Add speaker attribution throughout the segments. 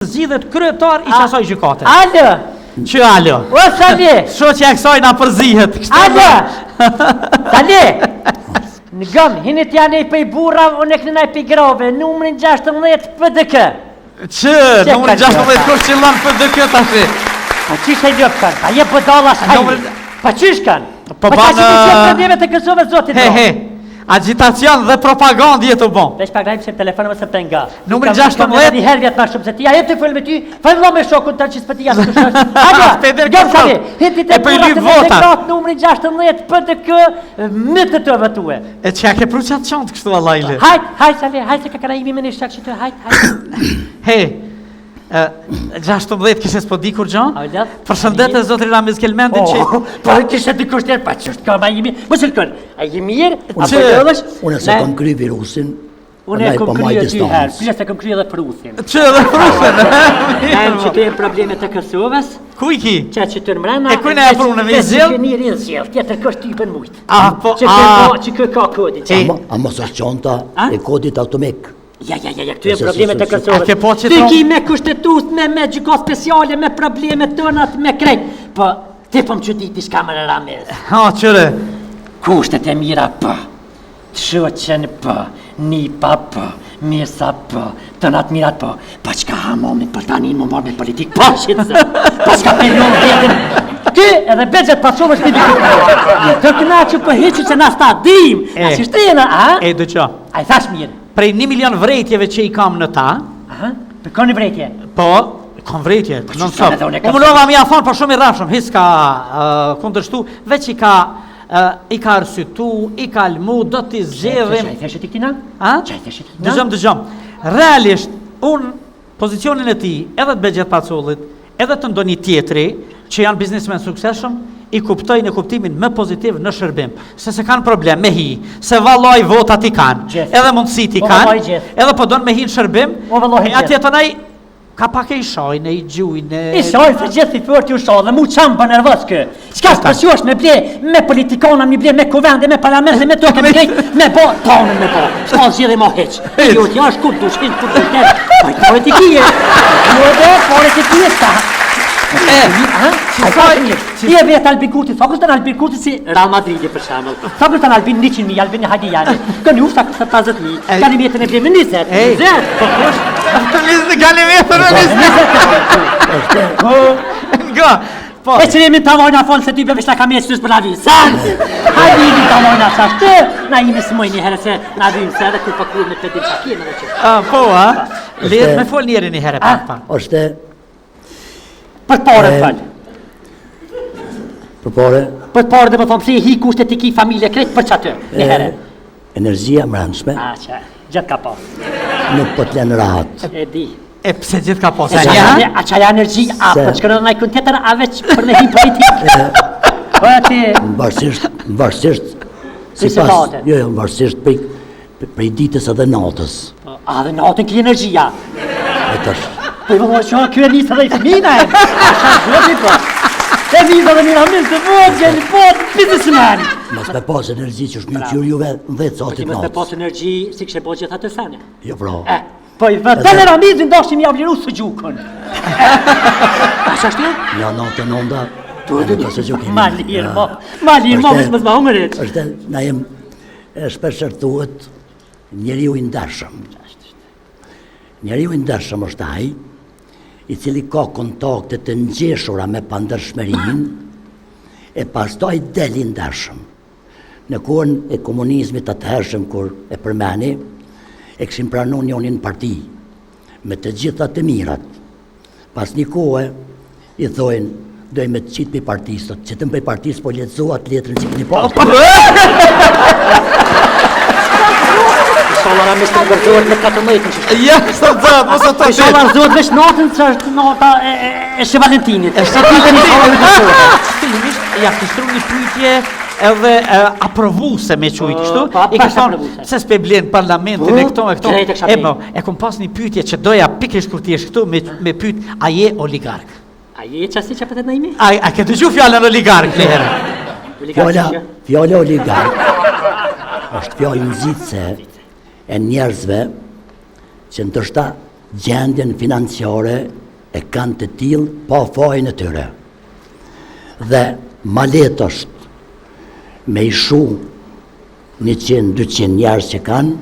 Speaker 1: Zgjidhet kryetar i asaj gjykate.
Speaker 2: Alo.
Speaker 1: Që alo?
Speaker 2: O Sali.
Speaker 1: Shoqja e kësaj na përzihet.
Speaker 2: Alo. Sali. Në gëm, hinit janë i pëj burra, unë e kënaj pëj grove, numrin 16 PDK.
Speaker 1: Që, numrin 16 kur qëllan PDK tash.
Speaker 2: Pa qish e ljop kanë, pa je pëdalla shajnë. Pa qish kanë?
Speaker 1: Po
Speaker 2: pa që të qëtë probleme të kësove zotit do.
Speaker 1: Agitacion dhe propagandë jetë u bon.
Speaker 2: Vesh pak rajmë që telefonë më së të nga.
Speaker 1: Numrin 16.
Speaker 2: Një herë vjetë ma shumë se ti, a jetë të fëllë me ty, fëllo me shokun të qësë për ti jasë të shokë. Aja, gëmë Sali, hinti të pura të demokrat numrin 16 PDK më të të vëtue.
Speaker 1: E që ke pru qatë qantë kështu allajle?
Speaker 2: Hajt Sali, hajt se ka këna imi me një shak që të hajt. 16
Speaker 1: kishe s'po di kur gjon?
Speaker 2: Përshëndet
Speaker 1: e zotri Ramiz Kelmendin që...
Speaker 2: Po kishe di kur shterë, pa qështë ka ma imi... Më shëllkon, a i mirë, apo jodhësh...
Speaker 3: Unë se kom kry virusin...
Speaker 2: Unë e kom kry e ty herë, plus e kom kry edhe prusin.
Speaker 1: Që edhe prusin?
Speaker 2: Em që të jenë probleme të Kosovës...
Speaker 1: Ku i ki?
Speaker 2: Që të mrena...
Speaker 1: E kujnë e prunë me zilë?
Speaker 2: Që një rinë zilë, tjetër kështë ty për mujtë. Që kë ka kodit.
Speaker 3: A mos është qonta e kodit automik.
Speaker 2: Ja, këtu e probleme të Kosovës.
Speaker 1: Ty
Speaker 2: ki me kushtetut, me gjyko speciale, me probleme tënat, me krejt. Po, ti po më që diti shka më Ramiz.
Speaker 1: Ha, qëre?
Speaker 2: Kushtet e mira po, të shoqen po, nipa po, mesa po, tënat mirat po. Pa qka hamomin për tani më marrë me politik, po shqitëzë. Pa qka perion vjetin. Ky edhe begjet pasovë është një dikut. Të këna që për heqë që na sta dim. A që shtrejena, a?
Speaker 1: E, dë që?
Speaker 2: A i thash mirë.
Speaker 1: Prej 1 milion vrejtjeve që i kam në ta.
Speaker 2: Aha, për koni vrejtje?
Speaker 1: Po, kam vrejtje, non so.
Speaker 2: Unë
Speaker 1: mënova mi a thonë për shumë i rafshëm, his ka kundërshtu, veç i ka arsytu, i ka lmu, do t'i zgjedhim.
Speaker 2: Qa i theshe ti këtina?
Speaker 1: A?
Speaker 2: Qa i theshe ti këtina?
Speaker 1: Dëgjëm. Realisht, unë pozicionin e ti, edhe të Begjet Pacullit, edhe të ndonjë tjetri, që janë biznismen sukseshëm, i kuptojnë në kuptimin më pozitiv në shërbim, se kanë problem me hi, se valloj votat i kanë, edhe mundësit i kanë, edhe po donë me hi në shërbim, e atje të nej, ka pak e i shojnë, i gjujnë...
Speaker 2: I shojnë, se gjithë i fërti u shojnë, dhe mu qamë për nervës kë. Qka së përsjosh me ble, me politikona, me ble, me kuvende, me parlamente, me toke, me blej, me bo, tonën me bo. Shka zhjede ma heq. E jo, t'ja është kur dushkin, kur dushkin, politikije. Jo dhe, politikije s'ka. Ti e vetë Albin Kurti, sa kështë të në Albin Kurti si Real Madridi për shamëll. Sa kështë të në Albin 100.000, Albin Hadijani. Kënë ufta kështë 50.000, galimetën e blemë 20. 20, po kështë.
Speaker 1: Galimetën e 20. Nga, po.
Speaker 2: E që jemi të mojnë a folë se ty bëve shta kam e qëtës për la vi. Sanë, hajdi të mojnë a qashtë, na imi së mojnë një herë se na vymë se edhe kur përkur me të dim shakim edhe që.
Speaker 1: Po, lirë me folë njeri një herë pak.
Speaker 2: Për të pare të falë.
Speaker 3: Për pare?
Speaker 2: Për të pare dhe më thonë pëse hi kushtet i ki familje kretë për qatë, një herë.
Speaker 3: Energjia më rëndshme.
Speaker 2: A, që, gjithë ka pas.
Speaker 3: Nuk po t'len rahat.
Speaker 2: E di.
Speaker 1: E pëse gjithë ka pas.
Speaker 2: A që aja energji, a për që kënë në najkun të tërë, a veç për me hi politikë. Po e ti...
Speaker 3: Në varsisht, si pas, jo, në varsisht prej ditës edhe natës.
Speaker 2: A, dhe natën ki energjia.
Speaker 3: E tash.
Speaker 2: Po i vëllë që kjo e njësë dhe i fëmina e, a shanë zhëti po. E vizë dhe mira mirë të vëgjën, po, biznesmen.
Speaker 3: Mas me pas energji që është mjë qyrë juve në 10 satit natës.
Speaker 2: Mas me pas energji, si kështë e po gjitha të sene.
Speaker 3: Jo, bro.
Speaker 2: Po i vëllë e Ramizin dashim i avliru së gjukën. A shashtu?
Speaker 3: Ja, natën onda, në të së gjukim.
Speaker 2: Ma lirë, mësë mësë ma hungërit.
Speaker 3: Është, na jem, shpesher thuhet, njeriu i ndershëm. Njeriu i ndershëm është ai, i cili ka kontakte të ngjeshura me pandershmërinë e pastaj del i ndershëm. Në kohën e komunizmit atëhershëm kur e përmeni, e këshim pranu njonin parti me të gjitha të mirat. Pas një kohë i thojnë, dojmë të qitë për partisët, që të më për partisë po letëzohat letrën që këni pasë.
Speaker 2: Inshallah Ramiz të ngërzohet me 14 që
Speaker 1: Ja, së të zëtë, mos të të
Speaker 2: Inshallah rëzohet veç natën që është nata e Shë Valentinit. E shtë të një inshallah rëzohet.
Speaker 1: Fillimisht, ja kështru një pyetje edhe aprovuse me qujtë kështu. I ka thonë, se s'pe blenë parlamentin e këto. E kom pas një pyetje që doja pikrisht kur ti esh këtu me pyet, a je oligark?
Speaker 2: A je qasi që pëtet në imi?
Speaker 1: A ke dëgju fjallën oligark në herë?
Speaker 3: Fjallë oligark është fjallë nëzitëse e njerëzve që ndërshta gjendjen financiare e kanë të tillë pa fajin e tyre. Dhe ma letë është me ishu 100-200 njerëz që kanë,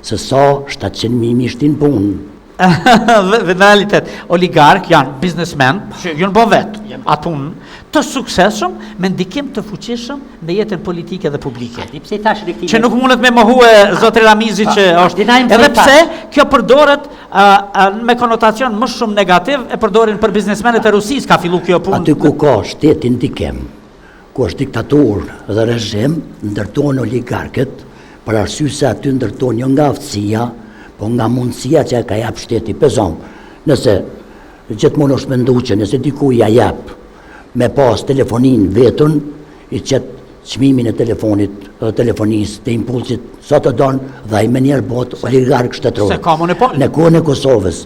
Speaker 3: se sa 700.000 mishtin punë.
Speaker 1: Dhe në realitet, oligark janë biznesmen, që jënë bo vetë, atë punë, të sukseshëm, me ndikim të fuqishëm në jetën politike dhe publike. Që nuk mundet me mohue zotri Ramizi që është. Edhe pse, kjo përdoret me konotacion më shumë negativ, e përdorin për biznesmenet e Rusis, ka fillu kjo punë.
Speaker 3: Aty ku ka shtetin ndikim, ku është diktatur dhe režim, ndërtojnë oligarkët, për arsye se aty ndërtojnë jo nga aftësia, po nga mundësia që ka jap shteti. Pezon, nëse gjithmonë është mendu që nëse diku ja jap me pas telefonin vetën, i qëtë çmimin e telefonisë, të impulsit, sa të donë, dhe ai me njerë bot oligark shtetëror.
Speaker 1: Se ka monopol.
Speaker 3: Në kohën e Kosovës,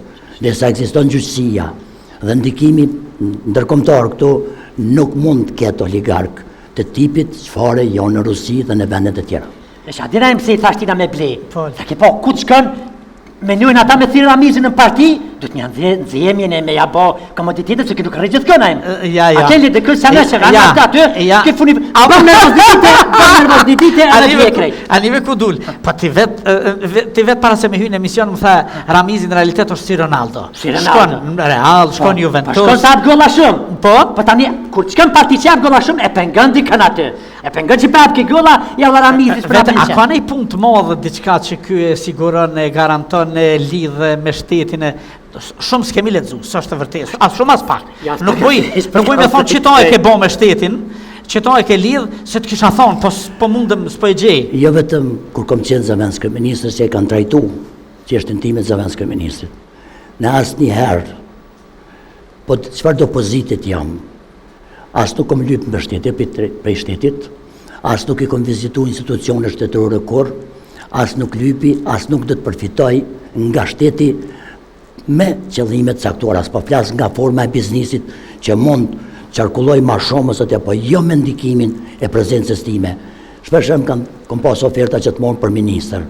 Speaker 3: dhe sa ekziston gjyqësia dhe ndikimi ndërkombëtar këtu, nuk mund të ketë oligark të tipit çfarë janë në Rusi dhe në vendet e tjera.
Speaker 2: Nesha, dina im se i thashtina me ble. Sa ke po, ku të shkën, me njojnë ata me thirë Ramizin në parti, du të një nëzjemjen e me ja bo komoditetet, se këtë nuk rrë gjithë kënajmë.
Speaker 1: Ja.
Speaker 2: A kelle dhe kërë sa nëshë, rrë të aty, këtë funi, bërë nervoznitite, edhe të vjekrej.
Speaker 1: Anive ku dul, po ti vet para se me hyjnë emision më tha, Ramizi në realitet është si Ronaldo. Shkon në Real, shkon Juventus.
Speaker 2: Shkon sa atë golla shumë. Po tani, kur të shkon parti që atë golla shumë, e pengën dikën aty. E pengën që prapë ke golla, ja dhe Ramizi
Speaker 1: s'prapë a ka nej punë të madhe diçka që ky e siguron, e garanton, e lidhe me shtetin e shumë s'kemi lexu, s'është e vërtetë. As shumë as pak. Nuk vuj me thonë çito e ke bë me shtetin, çito e ke lidh se të kisha thonë, po mundem s'po e gjej.
Speaker 3: Jo vetëm kur kom qenë zëvendës kryeministër që e kanë trajtu çështjen time të zëvendës kryeministrit. Në asnjëherë, po çfarë do pozitit jam, as nuk kom lyp mbështetje prej shtetit, as nuk i kom vizitu institucione shtetërore kur, as nuk lypi, as nuk do të përfitoj nga shteti me qëllimet caktuara, po flas nga forma e biznesit që mund qarkulloj ma shumë ose apo jo me ndikimin e prezencës time. Shpeshherë kam pas oferta që të morën për ministër.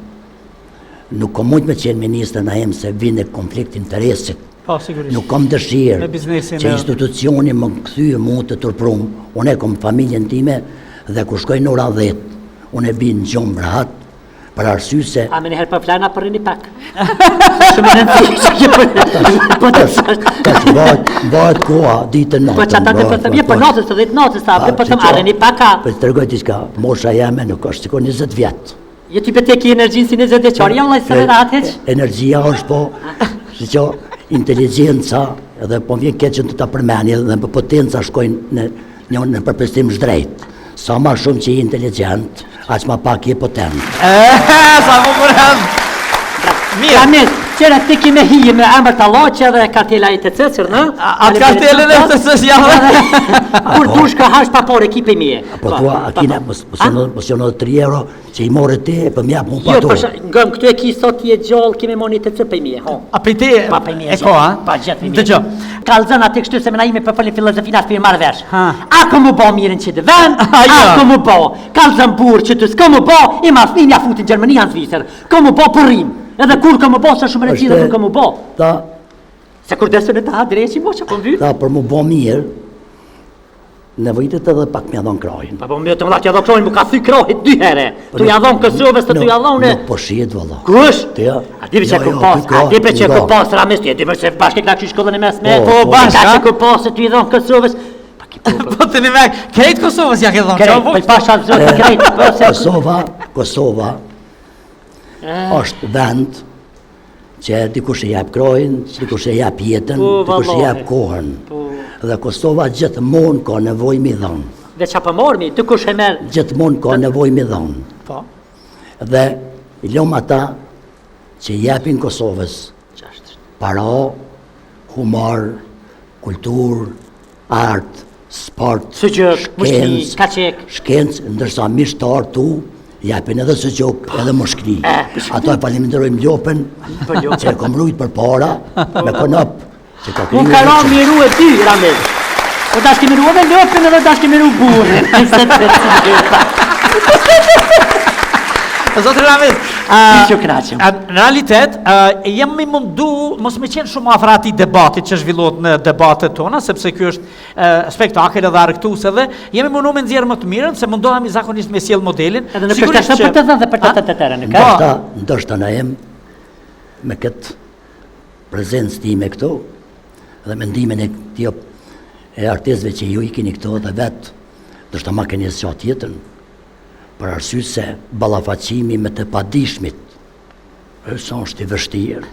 Speaker 3: Nuk kom mujt me qenë ministër na em se vinë konflikt interesit.
Speaker 1: Po, sigurisht.
Speaker 3: Nuk kam dëshirë që
Speaker 1: e...
Speaker 3: institucioni më kthye mua të turprum. Unë kam familjen time dhe kur shkoj në ora 10, unë e bi në gjumë rahat, për arsye se...
Speaker 2: A me njëherë për flana për rini pak. Shumë në nëzishë. Po të sështë.
Speaker 3: Ka që bëhet koha, ditë natën.
Speaker 2: Po që ata të përthëm, je për natës të dhejtë natës, ta për përthëm, a rini pak ka.
Speaker 3: Për të tërgoj t'i shka, mosha jame nuk është, siko 20 vjetë.
Speaker 2: Je ty për te ki energjinë si 20 vjeqarë, jam lajtë së rahat heq?
Speaker 3: Energjia është po, si që inteligenca, edhe po vjen keqën të ta përmeni, dhe për potenca shkojnë në përpestim shdrejt. Sa ma shumë që i inteligent, aq ma pak i potent.
Speaker 1: Sa më përhen!
Speaker 2: Mirë, qëra të ki me hije me emër të loqe dhe kartela i të cëcër, në?
Speaker 1: Atë kartelën e të cëcër janë.
Speaker 2: Kur dush ka hash pa por ekipe mije.
Speaker 3: Po tua, akina, mos jonë 3 euro që i more ti, e për mjap, unë pa
Speaker 2: tu. Jo, ngëm, këtu e ki sot i e gjallë, kime moni të cëpë i mije.
Speaker 1: A për ti e ko, ha?
Speaker 2: Pa gjithë i mije.
Speaker 1: Dëgjo.
Speaker 2: Kalëzën atë kështu se me na ime për pëllin filozofina të për marrë vesh. Ako mu bo mirin që të ven, ako mu bo. Kalëzën burë që të s'ko mu bo, i ma fnin ja futin Gjermani janë Zvicër. Ko mu bo për rim. Edhe kur ka më bo, sa shumë rëci dhe nuk ka më bo. Se kur desën e ta, dreqi mo që po më vyr.
Speaker 3: Për më bo mirë, nevojitet edhe pak me adhon krajin.
Speaker 2: Pa po më të më dha që adhon krajin, më ka thy krajit 2 here. Tu jadhon Kosovës të tu jadhon e...
Speaker 3: Nuk po shiet, valla.
Speaker 2: Kush? A dipe që ku pas, a dipe që ku pas Ramis, a dipe që bashkë këna kështu shkollën e mesme.
Speaker 1: Po bashkë,
Speaker 2: a? Që ku pas e tu jadhon Kosovës.
Speaker 1: Po të një me, krejt Kosovës ja ke dhonë.
Speaker 2: Krejt, po i pasha zotë krejt.
Speaker 3: Kosova është vend që dikush e jap krajin, dikush e jap jetën, dikush e jap kohën. Dhe Kosova gjithmonë ka nevojë mi dhon.
Speaker 2: Dhe çfarë mormi, dikush e merr.
Speaker 3: Gjithmonë ka nevojë mi dhon.
Speaker 1: Po.
Speaker 3: Dhe i lëm ata që japin Kosovës para, humor, kulturë, art, sport, shkencë, ndërsa mishtar tu japin edhe sëgjok, edhe moshkri. Ato e faleminderojmë Lopën, që e kom rujt për para, me konop.
Speaker 2: Unë ka ra miru e ty, Ramil. O dashke miru edhe Lopën edhe dashke miru burën.
Speaker 1: Zotri Ramil,
Speaker 2: Që knaqëm.
Speaker 1: Në realitet, jemi mundu, mos me qenë shumë afër atij debatit që zhvillohet në debatet tona, sepse ky është spektakël edhe argëtues edhe, jemi mundu me nxjerr më të mirën, se mundohemi zakonisht me sjell modelin.
Speaker 2: Edhe në përshtatshëm për të thënë dhe për të tërën, nuk
Speaker 3: ka? Ndoshta na jem me këtë prezencë time këtu dhe mendimin e këtij e artistëve që ju i keni këto dhe vetë, ndoshta ma keni zgjatë jetën, për arsye se ballafaqimi me të padijshmit është i vështirë.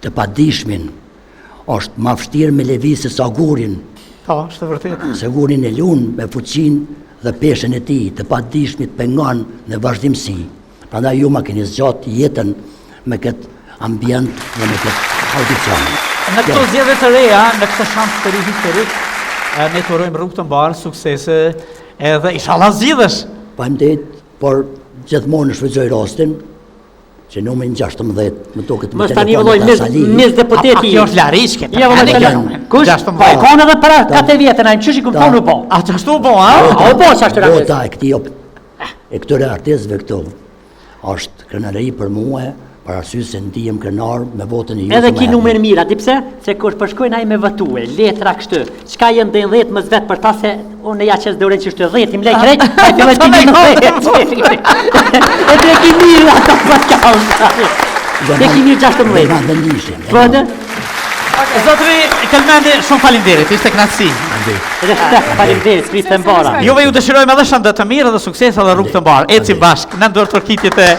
Speaker 3: Të padijshmin është më vështirë me lëvizje se gurin.
Speaker 1: Po, është vërtet.
Speaker 3: Se gurin e lun me fuqinë dhe peshën e tij, të padijshmit pengon në vazhdimsi. Prandaj ju ma keni zgjatë jetën me këtë ambient dhe me këtë audicion.
Speaker 1: Në këto zgjedhje të reja, në këtë shans të ri historik, ne të urojmë Rrugë të Mbarë suksese edhe inshallah zgjidhesh.
Speaker 3: Faleminderit, por gjithmonë shfrytëzoj rastin që numrin 16 më duket
Speaker 2: më tani vëllai mes deputeti.
Speaker 1: Kjo është larish këtë.
Speaker 2: Ja vëllai. Kush? Po e kanë edhe para 4 vjetë na çuçi ku punu po.
Speaker 1: A çashtu po, ha?
Speaker 2: O po çashtu ra.
Speaker 3: Vota e këtij e këtyre artistëve këtu është kënaqëri për mua, për arsye se ndihem kënaq me votën e ju.
Speaker 2: Edhe ki numër mirë, di pse? Se kur përshkojnë ai me votue, letra kështu. Çka janë ndën 10 më vet për ta se unë ja çes dorën që është 10 im lej krejt, ai filloi të më. E të ki mirë ata pas ka. Dhe ki mirë 16. Po ne?
Speaker 1: Zotri Kelmeni, shumë faleminderit, ishte kënaqësi.
Speaker 2: Faleminderit, Kristen Bara.
Speaker 1: Juve ju dëshirojmë edhe shëndet të mirë dhe sukses edhe Rrugë të Mbarë. Ecim bashkë në ndër torkitjet e